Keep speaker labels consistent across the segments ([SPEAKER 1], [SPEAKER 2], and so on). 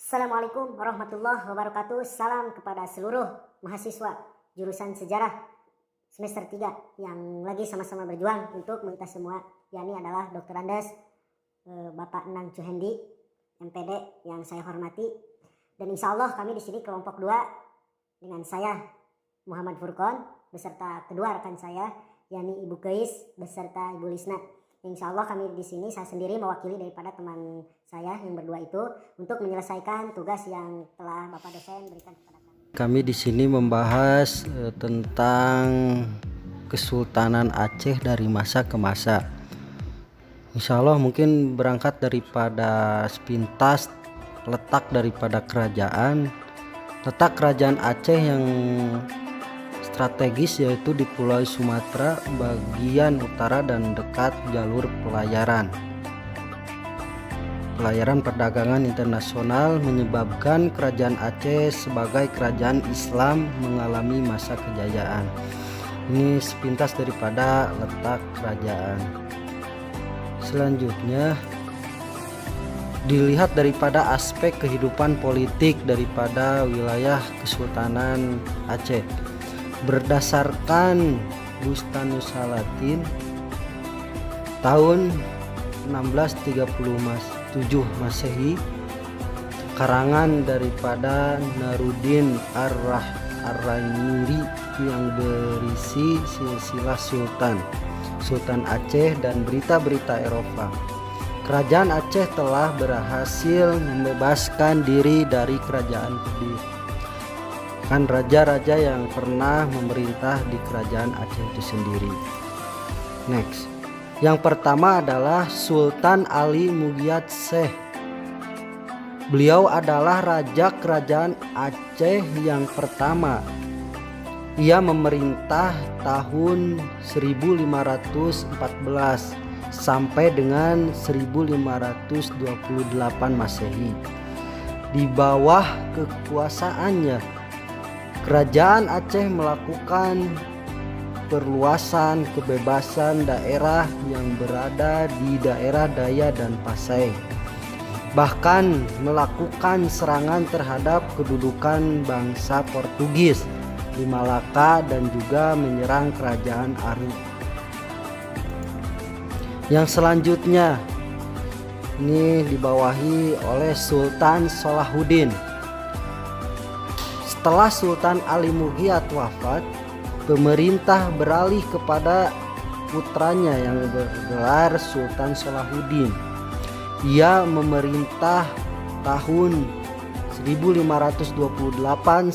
[SPEAKER 1] Assalamualaikum warahmatullahi wabarakatuh. Salam kepada seluruh mahasiswa jurusan sejarah semester 3 yang lagi sama-sama berjuang untuk kita semua. Yakni adalah Dr. Andes, Bapak Nang Cuhendi, MPD yang saya hormati. Dan insya Allah kami di sini kelompok 2 dengan saya Muhammad Furqon beserta kedua rekan saya yakni Ibu Keis beserta Ibu Lisna. Insya Allah kami di sini saya sendiri mewakili daripada teman saya yang berdua itu untuk menyelesaikan tugas yang telah Bapak dosen berikan kepada kami.
[SPEAKER 2] Kami di sini membahas tentang Kesultanan Aceh dari masa ke masa. Insya Allah mungkin berangkat daripada sepintas letak daripada kerajaan. Letak kerajaan Aceh yang strategis yaitu di Pulau Sumatera bagian utara dan dekat jalur pelayaran. Pelayaran perdagangan internasional menyebabkan kerajaan Aceh sebagai kerajaan Islam mengalami masa kejayaan. Ini sepintas daripada letak kerajaan. Selanjutnya dilihat daripada aspek kehidupan politik daripada wilayah Kesultanan Aceh. Berdasarkan Bustanus Salatin tahun 1637 Masehi, karangan daripada Naruddin Ar-Rahimuri yang berisi silsilah Sultan Aceh dan berita-berita Eropa. Kerajaan Aceh telah berhasil membebaskan diri dari kerajaan Kediri. Kan raja-raja yang pernah memerintah di kerajaan Aceh itu sendiri. Next, yang pertama adalah Sultan Ali Mugyat Syekh. Beliau adalah raja kerajaan Aceh yang pertama. Ia memerintah tahun 1514 sampai dengan 1528 Masehi. Di bawah kekuasaannya, kerajaan Aceh melakukan perluasan kebebasan daerah yang berada di daerah Daya dan Pasai. Bahkan melakukan serangan terhadap kedudukan bangsa Portugis di Malaka dan juga menyerang kerajaan Arab. Yang selanjutnya ini dibawahi oleh Sultan Salahuddin. Setelah Sultan Ali Mugyat wafat, pemerintah beralih kepada putranya yang bergelar Sultan Salahuddin. Ia memerintah tahun 1528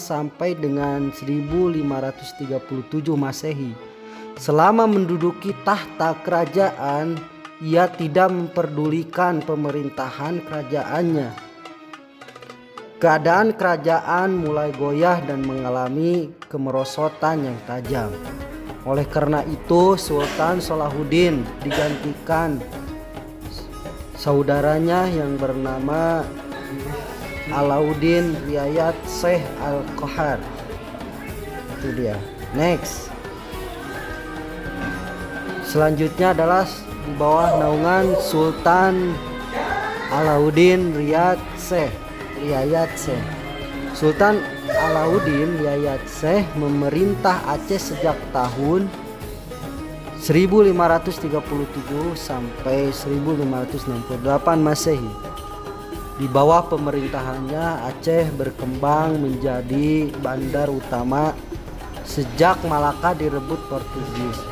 [SPEAKER 2] sampai dengan 1537 Masehi. Selama menduduki tahta kerajaan, ia tidak memperdulikan pemerintahan kerajaannya. Keadaan kerajaan mulai goyah dan mengalami kemerosotan yang tajam. Oleh karena itu, Sultan Salahuddin digantikan saudaranya yang bernama Alauddin Riayat Syekh Al-Qahar. Itu dia. Next. Selanjutnya adalah di bawah naungan Sultan Alauddin Riayat Syekh. Sultan Alauddin Riayat Syekh memerintah Aceh sejak tahun 1537 sampai 1568 Masehi. Di bawah pemerintahannya Aceh berkembang menjadi bandar utama sejak Malaka direbut Portugis.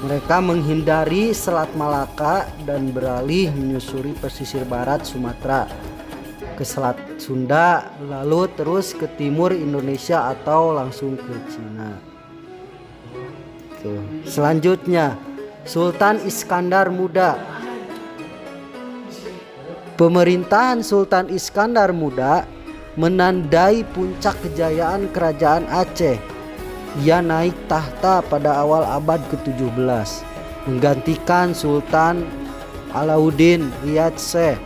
[SPEAKER 2] Mereka menghindari Selat Malaka dan beralih menyusuri pesisir barat Sumatera ke Selat Sunda, lalu terus ke timur Indonesia atau langsung ke Cina. Tuh. Selanjutnya Sultan Iskandar Muda. Pemerintahan Sultan Iskandar Muda menandai puncak kejayaan kerajaan Aceh. Ia naik tahta pada awal abad ke-17, menggantikan Sultan Alauddin Riayat Syekh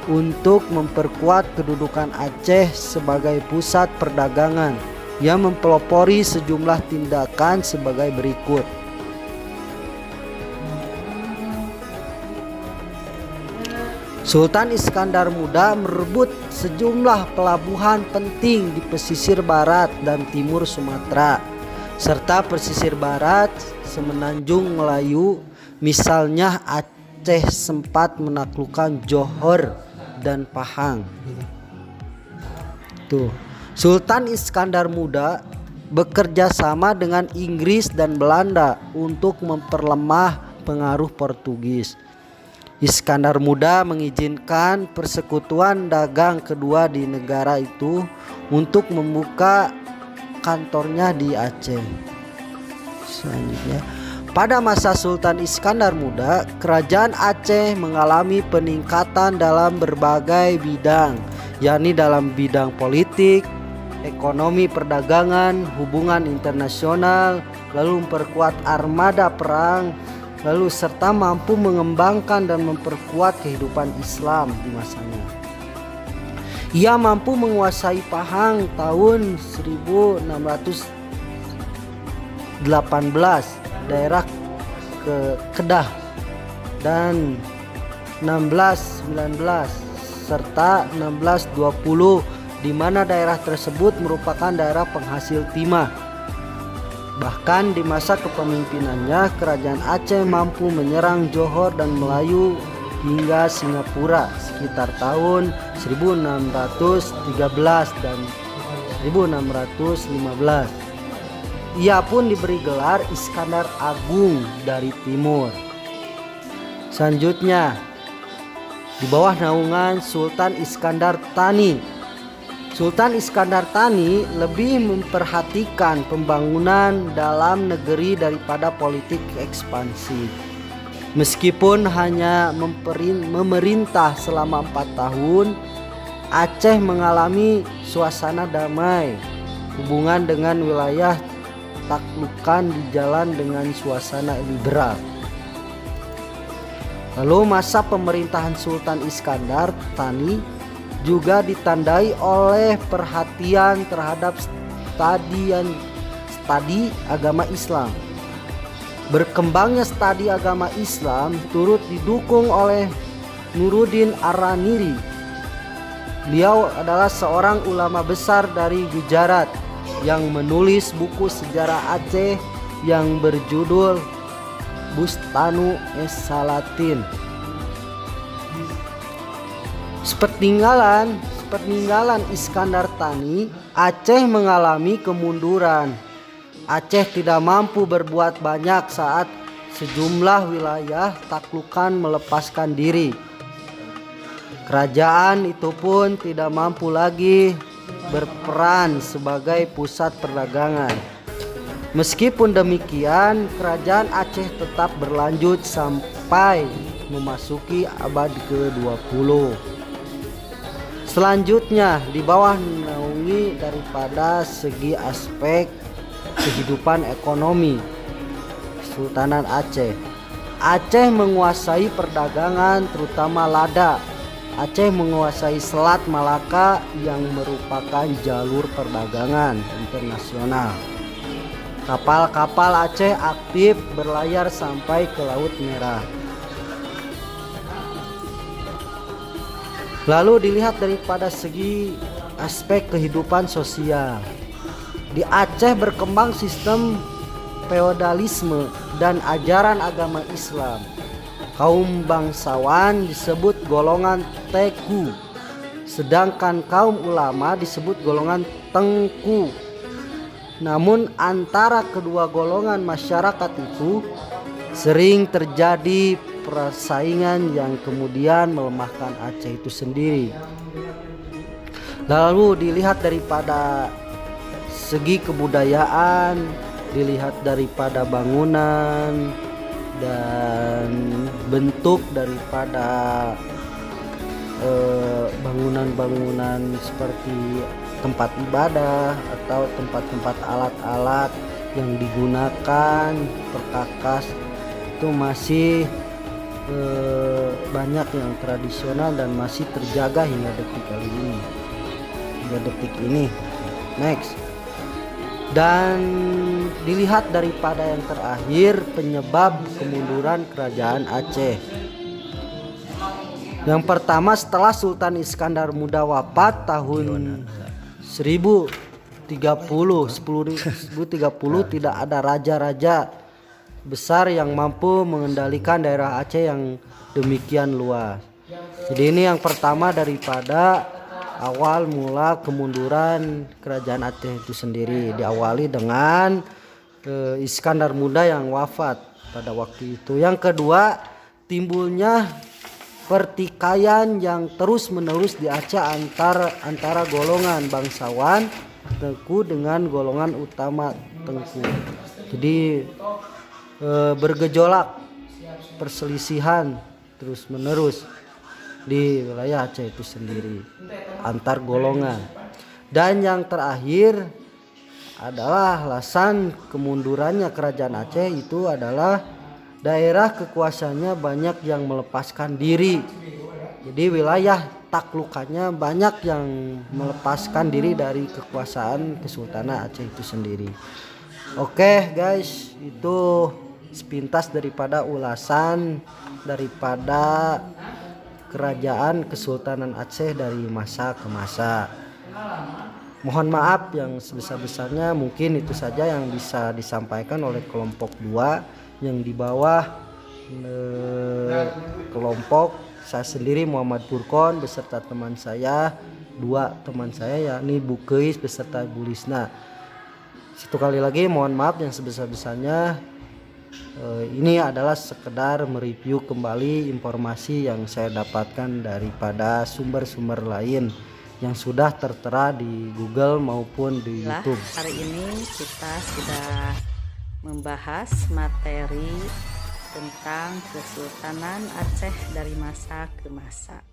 [SPEAKER 2] untuk memperkuat kedudukan Aceh sebagai pusat perdagangan. Ia mempelopori sejumlah tindakan sebagai berikut. Sultan Iskandar Muda merebut sejumlah pelabuhan penting di pesisir barat dan timur Sumatera, serta pesisir barat semenanjung Melayu. Misalnya Aceh sempat menaklukkan Johor dan Pahang. Tuh, Sultan Iskandar Muda bekerja sama dengan Inggris dan Belanda untuk memperlemah pengaruh Portugis. Iskandar Muda mengizinkan persekutuan dagang kedua di negara itu untuk membuka kantornya di Aceh. Selanjutnya, pada masa Sultan Iskandar Muda, kerajaan Aceh mengalami peningkatan dalam berbagai bidang, yakni dalam bidang politik, ekonomi, perdagangan, hubungan internasional, lalu memperkuat armada perang, lalu serta mampu mengembangkan dan memperkuat kehidupan Islam di masanya. Ia mampu menguasai Pahang tahun 1618, daerah Kedah, dan 1619 serta 1620, di mana daerah tersebut merupakan daerah penghasil timah. Bahkan di masa kepemimpinannya, kerajaan Aceh mampu menyerang Johor dan Melayu hingga Singapura sekitar tahun 1613 dan 1615. Ia pun diberi gelar Iskandar Agung dari Timur. Selanjutnya, di bawah naungan Sultan Iskandar Thani, Sultan Iskandar Thani lebih memperhatikan pembangunan dalam negeri daripada politik ekspansi. Meskipun hanya memerintah selama 4 tahun, Aceh mengalami suasana damai. Hubungan dengan wilayah taklukan di jalan dengan suasana liberal. Lalu masa pemerintahan Sultan Iskandar Thani juga ditandai oleh perhatian terhadap studi agama Islam. Berkembangnya studi agama Islam turut didukung oleh Nuruddin Ar-Raniri. Beliau adalah seorang ulama besar dari Gujarat yang menulis buku sejarah Aceh yang berjudul Bustanu Es-Salatin. Sepeninggalan Iskandar Thani, Aceh mengalami kemunduran. Aceh tidak mampu berbuat banyak saat sejumlah wilayah taklukan melepaskan diri. Kerajaan itu pun tidak mampu lagi berperan sebagai pusat perdagangan. Meskipun demikian, kerajaan Aceh tetap berlanjut sampai memasuki abad ke-20. Selanjutnya, di bawah naungi daripada segi aspek kehidupan ekonomi Sultanan Aceh, Aceh menguasai perdagangan terutama lada. Aceh menguasai Selat Malaka yang merupakan jalur perdagangan internasional. Kapal-kapal Aceh aktif berlayar sampai ke Laut Merah. Lalu dilihat daripada segi aspek kehidupan sosial. Di Aceh berkembang sistem feodalisme dan ajaran agama Islam. Kaum bangsawan disebut golongan Teku, sedangkan kaum ulama disebut golongan Tengku. Namun antara kedua golongan masyarakat itu sering terjadi persaingan yang kemudian melemahkan Aceh itu sendiri. Lalu dilihat daripada segi kebudayaan, dilihat daripada bangunan dan bentuk daripada bangunan-bangunan seperti tempat ibadah atau tempat-tempat alat-alat yang digunakan perkakas itu masih banyak yang tradisional dan masih terjaga hingga detik ini. Next. Dan dilihat daripada yang terakhir, penyebab kemunduran kerajaan Aceh. Yang pertama, setelah Sultan Iskandar Muda wafat tahun 1030 tidak ada raja-raja besar yang mampu mengendalikan daerah Aceh yang demikian luas. Jadi ini yang pertama daripada awal mula kemunduran kerajaan Aceh itu sendiri, diawali dengan Iskandar Muda yang wafat pada waktu itu. Yang kedua, timbulnya pertikaian yang terus-menerus di Aceh antara golongan bangsawan Tengku dengan golongan utama Tengku. Jadi bergejolak perselisihan terus-menerus di wilayah Aceh itu sendiri antar golongan. Dan yang terakhir adalah alasan kemundurannya kerajaan Aceh itu adalah daerah kekuasaannya banyak yang melepaskan diri. Jadi wilayah taklukannya banyak yang melepaskan diri dari kekuasaan Kesultanan Aceh itu sendiri. Oke guys, itu sepintas daripada ulasan daripada kerajaan Kesultanan Aceh dari masa ke masa. Mohon maaf yang sebesar-besarnya, mungkin itu saja yang bisa disampaikan oleh kelompok 2 yang di bawah kelompok saya sendiri Muhammad Furqon beserta teman saya, 2 teman saya yakni Bu Keis beserta Bu Lisna. Satu kali lagi mohon maaf yang sebesar-besarnya. Ini adalah sekedar mereview kembali informasi yang saya dapatkan daripada sumber-sumber lain yang sudah tertera di Google maupun di YouTube.
[SPEAKER 3] Hari ini kita sudah membahas materi tentang Kesultanan Aceh dari masa ke masa.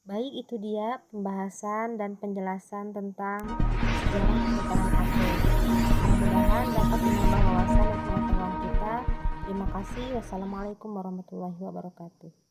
[SPEAKER 4] Baik, itu dia pembahasan dan penjelasan tentang sejarah Kesultanan Aceh. Mudah-mudahan dapat menambah wawasan dan pengetahuan kita. Terima kasih. Wassalamualaikum warahmatullahi wabarakatuh.